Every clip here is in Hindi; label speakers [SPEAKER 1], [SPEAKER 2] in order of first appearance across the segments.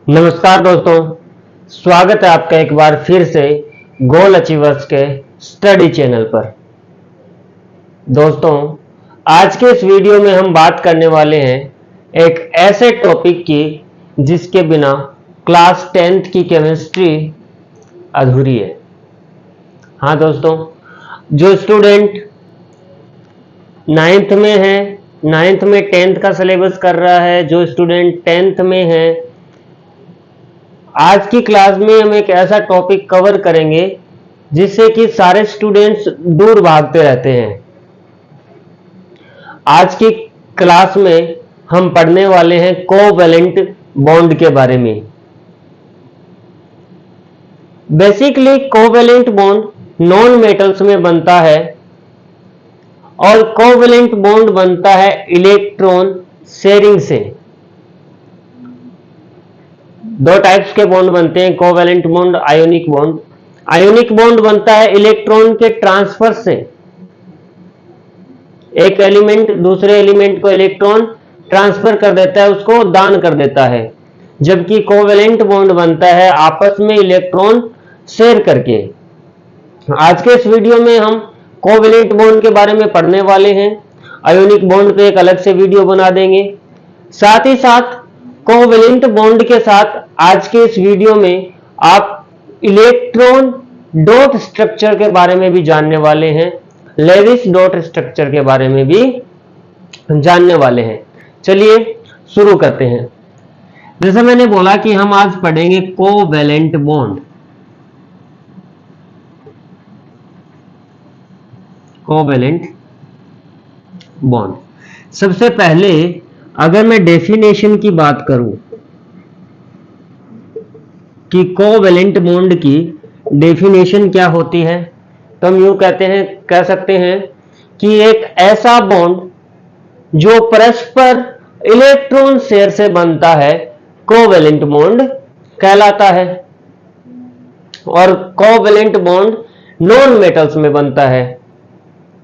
[SPEAKER 1] नमस्कार दोस्तों, स्वागत है आपका एक बार फिर से गोल अचीवर्स के स्टडी चैनल पर। दोस्तों, आज के इस वीडियो में हम बात करने वाले हैं एक ऐसे टॉपिक की जिसके बिना क्लास 10th की केमिस्ट्री अधूरी है। हाँ दोस्तों, जो स्टूडेंट 9th में है, 9th में 10th का सिलेबस कर रहा है, जो स्टूडेंट 10th में है, आज की क्लास में हम एक ऐसा टॉपिक कवर करेंगे जिससे कि सारे स्टूडेंट्स दूर भागते रहते हैं। आज की क्लास में हम पढ़ने वाले हैं कोवैलेंट बॉन्ड के बारे में। Basically covalent bond non metals में बनता है और कोवैलेंट बॉन्ड बनता है इलेक्ट्रॉन शेयरिंग से। दो टाइप्स के बॉन्ड बनते हैं, covalent bond, ionic bond. Ionic bond बनता है इलेक्ट्रॉन के ट्रांसफर से। एक एलिमेंट दूसरे एलिमेंट को इलेक्ट्रॉन ट्रांसफर कर देता है, उसको दान कर देता है। जबकि कोवैलेंट बॉन्ड बनता है आपस में इलेक्ट्रॉन शेयर करके। आज के इस वीडियो में हम कोवैलेंट बॉन्ड के बारे में पढ़ने वाले हैं। आयोनिक बॉन्ड पे एक अलग से वीडियो बना देंगे। साथ ही साथ कोवैलेंट बॉन्ड के साथ आज के इस वीडियो में आप इलेक्ट्रॉन डॉट स्ट्रक्चर के बारे में भी जानने वाले हैं, लेविस डॉट स्ट्रक्चर के बारे में भी जानने वाले हैं। चलिए शुरू करते हैं। जैसे मैंने बोला कि हम आज पढ़ेंगे कोवैलेंट बॉन्ड। कोवैलेंट बॉन्ड, सबसे पहले अगर मैं डेफिनेशन की बात करूं कि कोवैलेंट बॉन्ड की डेफिनेशन क्या होती है, तो हम यूं कह सकते हैं कि एक ऐसा बॉन्ड जो परस्पर इलेक्ट्रॉन शेयर से बनता है कोवैलेंट बॉन्ड कहलाता है। और कोवैलेंट बॉन्ड नॉन मेटल्स में बनता है,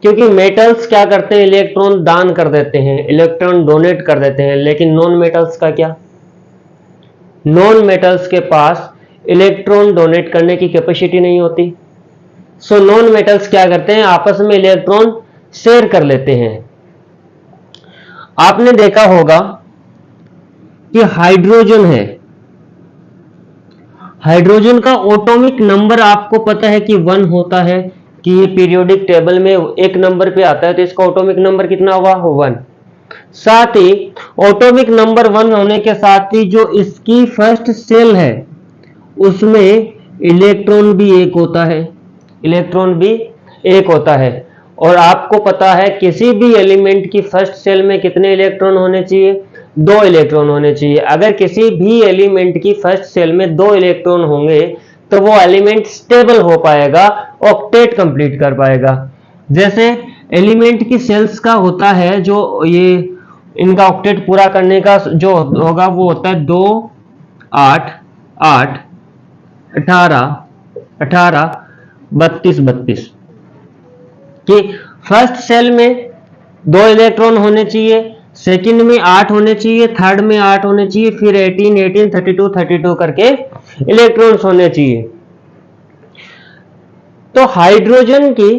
[SPEAKER 1] क्योंकि मेटल्स क्या करते हैं, इलेक्ट्रॉन दान कर देते हैं, इलेक्ट्रॉन डोनेट कर देते हैं। लेकिन नॉन मेटल्स का क्या, नॉन मेटल्स के पास इलेक्ट्रॉन डोनेट करने की कैपेसिटी नहीं होती। सो नॉन मेटल्स क्या करते हैं, आपस में इलेक्ट्रॉन शेयर कर लेते हैं। आपने देखा होगा कि हाइड्रोजन है, हाइड्रोजन का एटॉमिक नंबर आपको पता है कि 1 होता है, कि ये पीरियोडिक टेबल में एक नंबर पे आता है, तो इसका एटॉमिक नंबर कितना होगा, 1। साथ ही एटॉमिक नंबर 1 होने के साथ ही जो इसकी फर्स्ट सेल है उसमें इलेक्ट्रॉन भी एक होता है, इलेक्ट्रॉन भी एक होता है। और आपको पता है किसी भी एलिमेंट की फर्स्ट सेल में कितने इलेक्ट्रॉन होने चाहिए, 2 इलेक्ट्रॉन होने चाहिए। अगर किसी भी एलिमेंट की फर्स्ट सेल में 2 इलेक्ट्रॉन होंगे तो वो एलिमेंट स्टेबल हो पाएगा, ऑक्टेट कंप्लीट कर पाएगा। जैसे एलिमेंट की सेल्स का होता है, जो ये इनका ऑक्टेट पूरा करने का जो होगा वो होता है 2 8 8 18 18 32 32, कि फर्स्ट सेल में 2 इलेक्ट्रॉन होने चाहिए, सेकंड में 8 होने चाहिए, थर्ड में 8 होने चाहिए, फिर 18 18 32 32 करके इलेक्ट्रॉन्स होने चाहिए। तो हाइड्रोजन की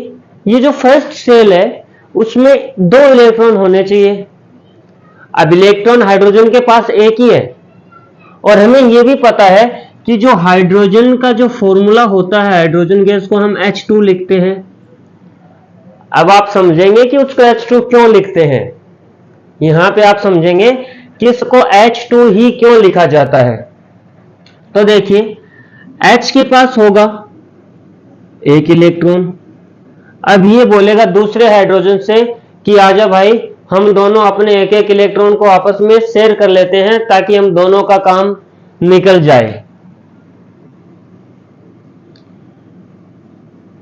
[SPEAKER 1] ये जो फर्स्ट सेल है उसमें 2 इलेक्ट्रॉन होने चाहिए। अब इलेक्ट्रॉन हाइड्रोजन के पास एक ही है, और हमें यह भी पता है कि जो हाइड्रोजन का जो फॉर्मूला होता है, हाइड्रोजन गैस को हम H2 लिखते हैं। अब आप समझेंगे कि उसको H2 क्यों लिखते हैं, यहां पे आप समझेंगे कि इसको H2 ही क्यों लिखा जाता है। तो देखिए, H के पास होगा एक इलेक्ट्रॉन। अब ये बोलेगा दूसरे हाइड्रोजन से कि आजा भाई, हम दोनों अपने एक एक इलेक्ट्रॉन को आपस में शेयर कर लेते हैं ताकि हम दोनों का काम निकल जाए।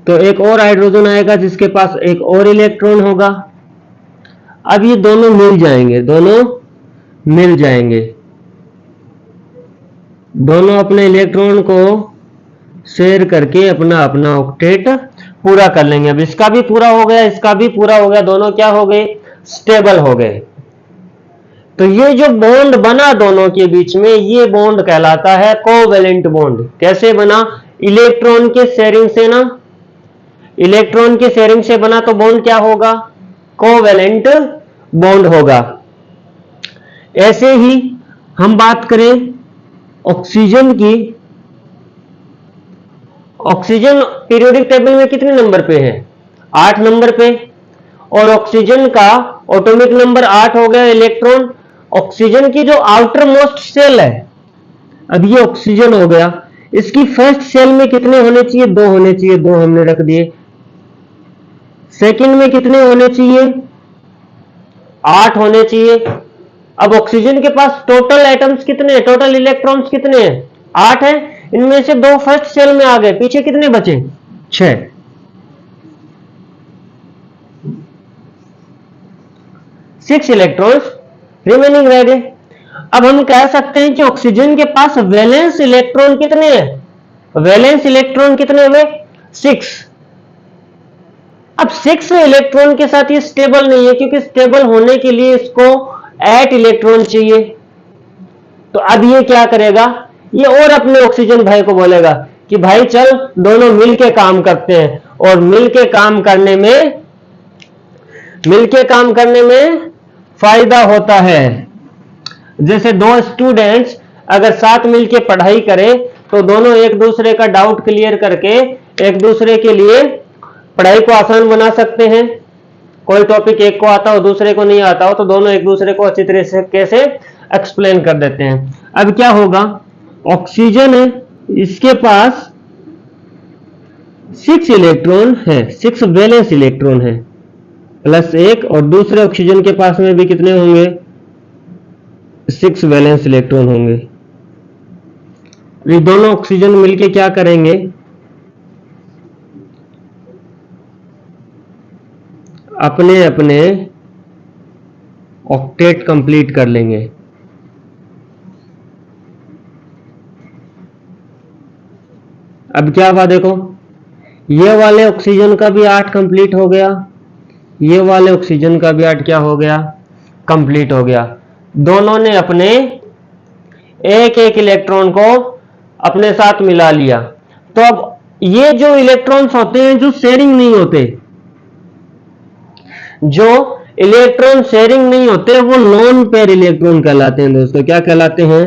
[SPEAKER 1] तो एक और हाइड्रोजन आएगा जिसके पास एक और इलेक्ट्रॉन होगा। अब ये दोनों मिल जाएंगे, दोनों मिल जाएंगे, दोनों अपने इलेक्ट्रॉन को शेयर करके अपना अपना ऑक्टेट पूरा कर लेंगे। अब इसका भी पूरा हो गया, इसका भी पूरा हो गया, दोनों क्या हो गए, स्टेबल हो गए। तो ये जो बॉन्ड बना दोनों के बीच में, ये बॉन्ड कहलाता है कोवेलेंट बॉन्ड। कैसे बना? इलेक्ट्रॉन के शेयरिंग से ना, इलेक्ट्रॉन के शेयरिंग से बना, तो बॉन्ड क्या होगा? कोवेलेंट बॉन्ड होगा। ऐसे ही हम बात करें ऑक्सीजन की, ऑक्सीजन पीरियोडिक टेबल में कितने नंबर पे है? 8 नंबर पे। और ऑक्सीजन का एटॉमिक नंबर 8 हो गया। इलेक्ट्रॉन, ऑक्सीजन की जो आउटर मोस्ट सेल है, अब ये ऑक्सीजन हो गया, इसकी फर्स्ट सेल में कितने होने चाहिए? 2 होने चाहिए, 2 हमने रख दिए। सेकंड में कितने होने चाहिए? 8 होने चाहिए। अब ऑक्सीजन के पास टोटल एटम्स कितने हैं? टोटल इलेक्ट्रॉन्स कितने हैं? 8 है। इनमें से 2 फर्स्ट सेल में आ गए, पीछे कितने बचे? 6। 6 इलेक्ट्रॉन्स रिमेनिंग रह गए। अब हम कह सकते हैं कि ऑक्सीजन के पास वैलेंस इलेक्ट्रॉन कितने हैं? वैलेंस इलेक्ट्रॉन कितने हुए? 6। अब 6 इलेक्ट्रॉन के साथ ये स्टेबल नहीं है, क्योंकि स्टेबल होने के लिए इसको 8 इलेक्ट्रॉन चाहिए। तो अब ये क्या करेगा? ये और अपने ऑक्सीजन भाई को बोलेगा कि भाई चल दोनों मिलके काम करते हैं, और मिलके काम करने में फायदा होता है। जैसे 2 स्टूडेंट्स अगर साथ मिलके पढ़ाई करें, तो दोनों एक दूसरे का डाउट क्लियर करके एक दूसरे के लिए पढ़ाई को आसान बना सकते हैं। कोई टॉपिक एक को आता हो, दूसरे को नहीं आता हो, तो दोनों एक दूसरे को अच्छी तरीके से एक्सप्लेन कर देते हैं। अब क्या होगा? ऑक्सीजन है, इसके पास 6 इलेक्ट्रॉन है, 6 वैलेंस इलेक्ट्रॉन है, प्लस 1, और दूसरे ऑक्सीजन के पास में भी कितने होंगे? 6 वैलेंस इलेक्ट्रॉन होंगे। ये दोनों ऑक्सीजन मिलके क्या करेंगे? अपने अपने ऑक्टेट कंप्लीट कर लेंगे। अब क्या हुआ देखो, ये वाले ऑक्सीजन का भी 8 कंप्लीट हो गया, ये वाले ऑक्सीजन का भी 8 क्या हो गया? कंप्लीट हो गया। दोनों ने अपने एक एक इलेक्ट्रॉन को अपने साथ मिला लिया। तो अब ये जो इलेक्ट्रॉन्स होते हैं जो शेयरिंग नहीं होते, जो इलेक्ट्रॉन शेयरिंग नहीं होते, वो लोन पेयर इलेक्ट्रॉन कहलाते हैं दोस्तों। क्या कहलाते हैं?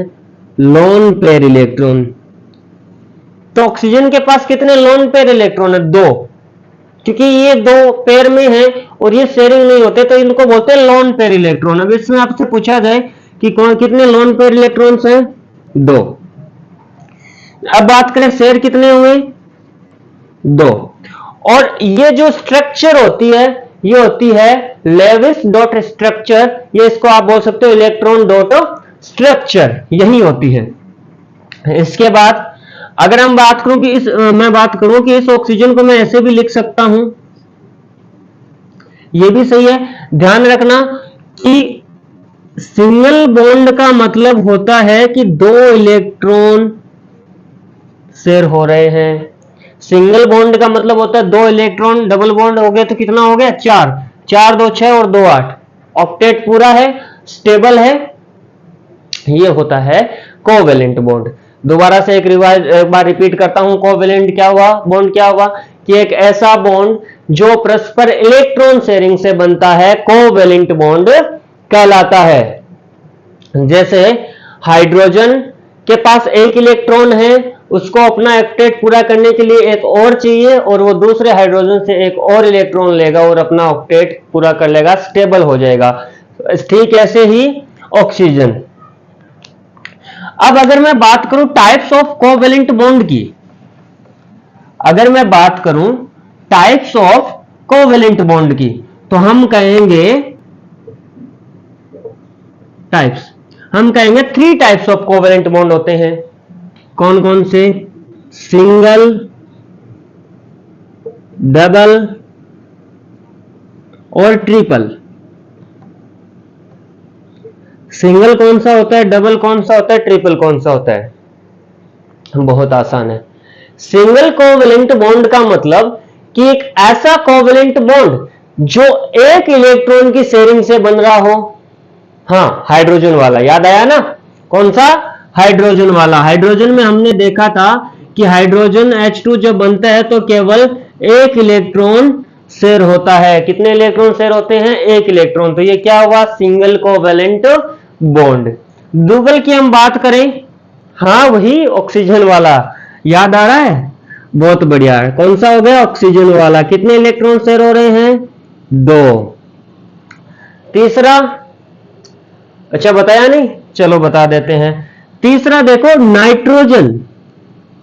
[SPEAKER 1] Lone pair electron. तो ऑक्सीजन के पास कितने लोन पेयर इलेक्ट्रॉन है? 2, क्योंकि ये 2 पेयर में है और ये शेयरिंग नहीं होते, तो इनको बोलते हैं लोन पेयर इलेक्ट्रॉन। अब इसमें आपसे पूछा जाए कि कौन कितने लोन पेयर इलेक्ट्रॉन्स हैं? 2। अब बात करें शेयर कितने हुए? 2। और ये जो स्ट्रक्चर होती है, ये होती है लेविस डॉट स्ट्रक्चर। ये इसको आप बोल सकते हो इलेक्ट्रॉन डॉट स्ट्रक्चर, यही होती है। इसके बाद अगर हम बात करूं कि मैं बात करूं कि इस ऑक्सीजन को मैं ऐसे भी लिख सकता हूं, ये भी सही है। ध्यान रखना कि सिंगल बॉन्ड का मतलब होता है कि 2 इलेक्ट्रॉन शेयर हो रहे हैं। सिंगल बॉन्ड का मतलब होता है 2 इलेक्ट्रॉन। डबल बॉन्ड हो गया तो कितना हो गया? 4। 4 2 6 और 2 8। ऑक्टेट पूरा है, स्टेबल है। ये होता है कोवेलेंट बॉन्ड। दोबारा से एक बार रिपीट करता हूं। कोवेलेंट क्या हुआ? बॉन्ड क्या हुआ? कि एक ऐसा बॉन्ड जो परस्पर इलेक्ट्रॉन शेयरिंग से बनता है, कोवेलेंट बॉन्ड कहलाता है। जैसे हाइड्रोजन के पास 1 इलेक्ट्रॉन है, उसको अपना ऑक्टेट पूरा करने के लिए एक और चाहिए, और वो दूसरे हाइड्रोजन से एक और इलेक्ट्रॉन लेगा और अपना ऑक्टेट पूरा कर लेगा, स्टेबल हो जाएगा। ठीक ऐसे ही ऑक्सीजन। अब अगर मैं बात करूं टाइप्स ऑफ कोवेलेंट बॉन्ड की, अगर मैं बात करूं टाइप्स ऑफ कोवेलेंट बॉन्ड की, तो हम कहेंगे टाइप्स, हम कहेंगे 3 टाइप्स ऑफ कोवेलेंट बॉन्ड होते हैं। कौन कौन से? सिंगल, डबल और ट्रिपल। सिंगल कौन सा होता है, डबल कौन सा होता है, ट्रिपल कौन सा होता है? बहुत आसान है। सिंगल कोवेलेंट बॉन्ड का मतलब कि एक ऐसा कोवेलेंट बॉन्ड जो एक इलेक्ट्रॉन की शेयरिंग से बन रहा हो। हाँ, हाइड्रोजन वाला, याद आया ना? कौन सा? हाइड्रोजन वाला। हाइड्रोजन में हमने देखा था कि हाइड्रोजन H2 जब बनता है तो केवल एक इलेक्ट्रॉन शेयर होता है। कितने इलेक्ट्रॉन शेयर होते हैं? एक इलेक्ट्रॉन। तो ये क्या हुआ? Single covalent bond. डबल की हम बात करें, हाँ वही ऑक्सीजन वाला, याद आ रहा है? बहुत बढ़िया। कौन सा हो गया? ऑक्सीजन वाला। कितने इलेक्ट्रॉन शेयर हो रहे हैं? 2। तीसरा, अच्छा बताया नहीं, चलो बता देते हैं। तीसरा देखो, नाइट्रोजन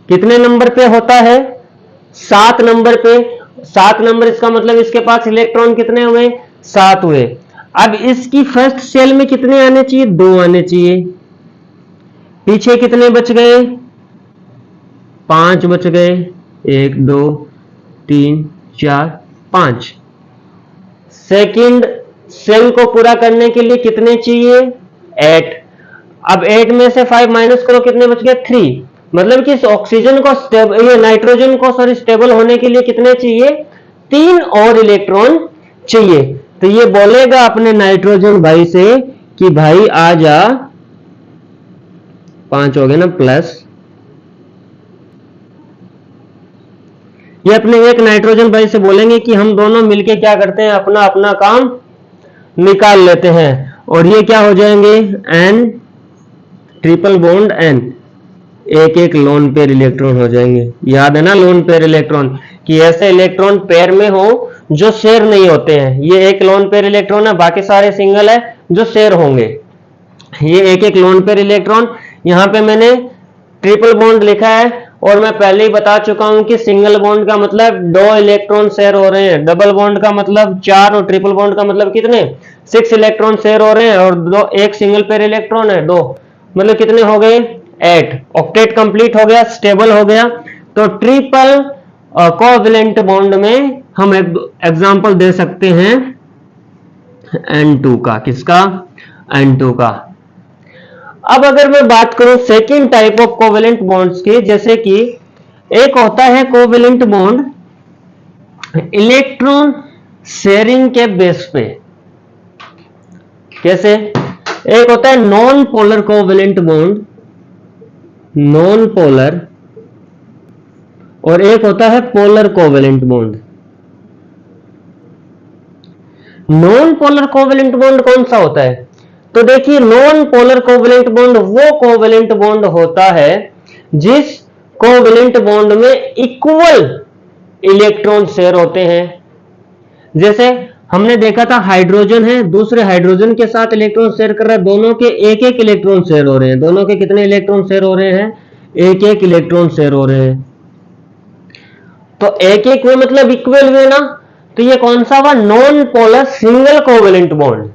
[SPEAKER 1] कितने नंबर पे होता है? 7 नंबर पे। 7 नंबर, इसका मतलब इसके पास इलेक्ट्रॉन कितने हुए? 7 हुए। अब इसकी फर्स्ट शेल में कितने आने चाहिए? 2 आने चाहिए। पीछे कितने बच गए? 5 बच गए। 1 2 3 4 5। सेकंड सेल को पूरा करने के लिए कितने चाहिए? 8। अब 8 में से 5 माइनस करो, कितने बच गए? 3। मतलब कि इस ऑक्सीजन को ये नाइट्रोजन को सॉरी स्टेबल होने के लिए कितने चाहिए? 3 और इलेक्ट्रॉन चाहिए। तो ये बोलेगा अपने नाइट्रोजन भाई से कि भाई आ जा, 5 हो गए ना प्लस। ये अपने एक नाइट्रोजन भाई से बोलेंगे कि हम दोनों मिलके क्या करते हैं? अपना अपना काम निकाल लेते हैं। और ये क्या हो जाएंगे? N ट्रिपल बॉन्ड N, एक एक लोन पेयर इलेक्ट्रॉन हो जाएंगे। याद है ना लोन पेयर इलेक्ट्रॉन, कि ऐसे इलेक्ट्रॉन पेयर में हो जो शेयर नहीं होते हैं। ये एक लोन पेयर इलेक्ट्रॉन है, बाकी सारे सिंगल है जो शेयर होंगे। ये एक एक लोन पेयर इलेक्ट्रॉन। यहां पे मैंने ट्रिपल बॉन्ड लिखा है, और मैं पहले ही बता चुका हूं कि सिंगल बॉन्ड का मतलब 2 इलेक्ट्रॉन शेयर हो रहे हैं, डबल बॉन्ड का मतलब 4, और ट्रिपल बॉन्ड का मतलब कितने? 6 इलेक्ट्रॉन शेयर हो रहे हैं, और एक सिंगल पेयर इलेक्ट्रॉन है 2, मतलब कितने हो गए? 8। ऑक्टेट कंप्लीट हो गया, स्टेबल हो गया। तो ट्रिपल कोवैलेंट बॉन्ड में हम एग्जांपल दे सकते हैं N2 का। किसका? N2 का। अब अगर मैं बात करूं second type of covalent bonds की, जैसे कि एक होता है कोवेलेंट बॉन्ड इलेक्ट्रॉन शेयरिंग के बेस पे। कैसे? एक होता है non polar covalent bond, non polar, और एक होता है polar covalent bond. Non polar covalent bond कौन सा होता है? तो देखिए, नॉन पोलर कोवेलेंट बॉन्ड वो कोवेलेंट बॉन्ड होता है जिस कोवेलेंट बॉन्ड में इक्वल इलेक्ट्रॉन शेयर होते हैं। जैसे हमने देखा था हाइड्रोजन है, दूसरे हाइड्रोजन के साथ इलेक्ट्रॉन शेयर कर रहा है, दोनों के एक एक इलेक्ट्रॉन शेयर हो रहे हैं। दोनों के कितने इलेक्ट्रॉन शेयर हो रहे हैं? एक एक इलेक्ट्रॉन शेयर हो रहे हैं। तो एक एक में मतलब इक्वल हुए ना। तो ये कौन सा हुआ? Non polar single covalent bond,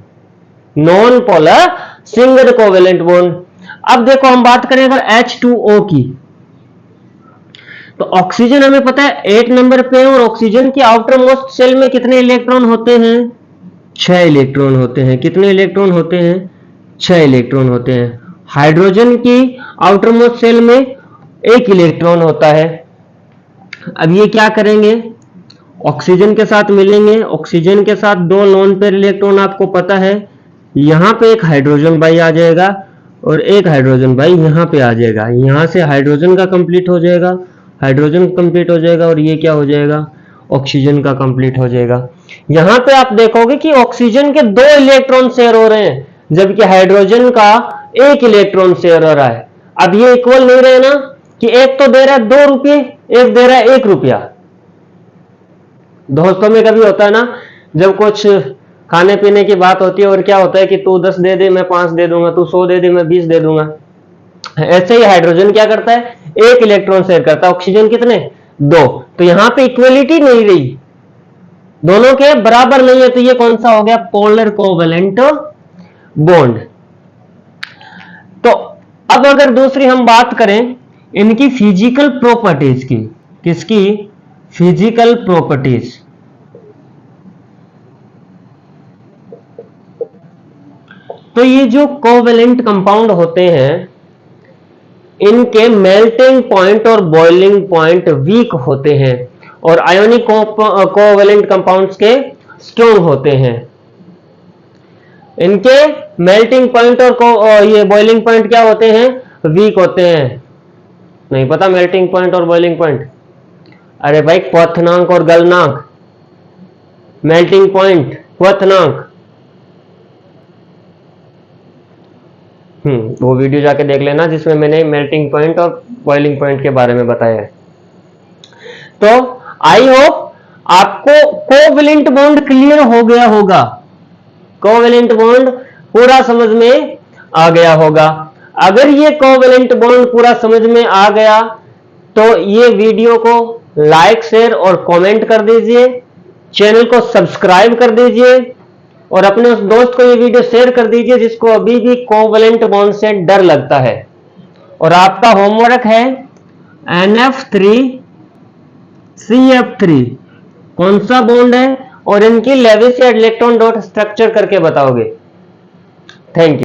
[SPEAKER 1] non polar single covalent bond. अब देखो हम बात करें अगर H2O की, तो ऑक्सीजन हमें पता है 8 नंबर पे है, और ऑक्सीजन की आउटर मोस्ट शेल में कितने इलेक्ट्रॉन होते हैं? 6 इलेक्ट्रॉन होते हैं। कितने इलेक्ट्रॉन होते हैं? 6 इलेक्ट्रॉन होते हैं। हाइड्रोजन की आउटर मोस्ट शेल में 1 इलेक्ट्रॉन होता है। अब ये क्या करेंगे? ऑक्सीजन के साथ मिलेंगे, ऑक्सीजन के साथ 2 लोन पेयर इलेक्ट्रॉन आपको पता है, यहां पे एक हाइड्रोजन बाई आ जाएगा और एक हाइड्रोजन बाई यहां पे आ जाएगा। यहां से हाइड्रोजन का कंप्लीट हो जाएगा, हाइड्रोजन कंप्लीट हो जाएगा, और ये क्या हो जाएगा? ऑक्सीजन का कंप्लीट हो जाएगा। यहां पे आप देखोगे कि ऑक्सीजन के 2 इलेक्ट्रॉन शेयर हो रहे हैं, जबकि हाइड्रोजन का 1 इलेक्ट्रॉन शेयर हो रहा है। अब ये इक्वल नहीं रहे ना, कि एक तो दे रहा है 2 रुपये, एक दे रहा है 1 रुपया। दोस्तों में कभी होता है ना, जब कुछ खाने पीने की बात होती है, और क्या होता है कि तू 10 दे दे मैं 5 दे दूंगा, तू 100 दे दे मैं 20 दे दूंगा। ऐसे ही हाइड्रोजन क्या करता है? 1 इलेक्ट्रॉन शेयर करता है, ऑक्सीजन कितने? 2। तो यहां पे इक्वलिटी नहीं रही, दोनों के बराबर नहीं है। तो ये कौन सा हो गया? Polar covalent bond. तो अब अगर दूसरी हम बात करें इनकी फिजिकल प्रॉपर्टीज की, किसकी? Physical properties. तो ये जो कोवेलेंट कंपाउंड होते हैं, इनके मेल्टिंग पॉइंट और बॉइलिंग पॉइंट वीक होते हैं, और आयोनिक कोवेलेंट कंपाउंड्स के स्ट्रॉन्ग होते हैं। इनके मेल्टिंग पॉइंट और ये बॉइलिंग पॉइंट क्या होते हैं? वीक होते हैं। नहीं पता मेल्टिंग पॉइंट और बॉइलिंग पॉइंट? अरे भाई क्वथनांक और गलनांक। मेल्टिंग पॉइंट, क्वथनांक। वो वीडियो जाके देख लेना जिसमें मैंने मेल्टिंग पॉइंट और बॉइलिंग पॉइंट के बारे में बताया है। तो आई होप आपको कोवेलेंट बॉन्ड क्लियर हो गया होगा, कोवेलेंट बॉन्ड पूरा समझ में आ गया होगा। अगर ये कोवेलेंट बॉन्ड पूरा समझ में आ गया तो ये वीडियो को लाइक, शेयर और कमेंट कर दीजिए, चैनल को सब्सक्राइब कर दीजिए और अपने उस दोस्त को ये वीडियो शेयर कर दीजिए जिसको अभी भी कोवेलेंट बॉन्ड से डर लगता है। और आपका होमवर्क है NF3 CF3 कौन सा बॉन्ड है और इनकी लेविस या इलेक्ट्रॉन डॉट स्ट्रक्चर करके बताओगे। Thank you.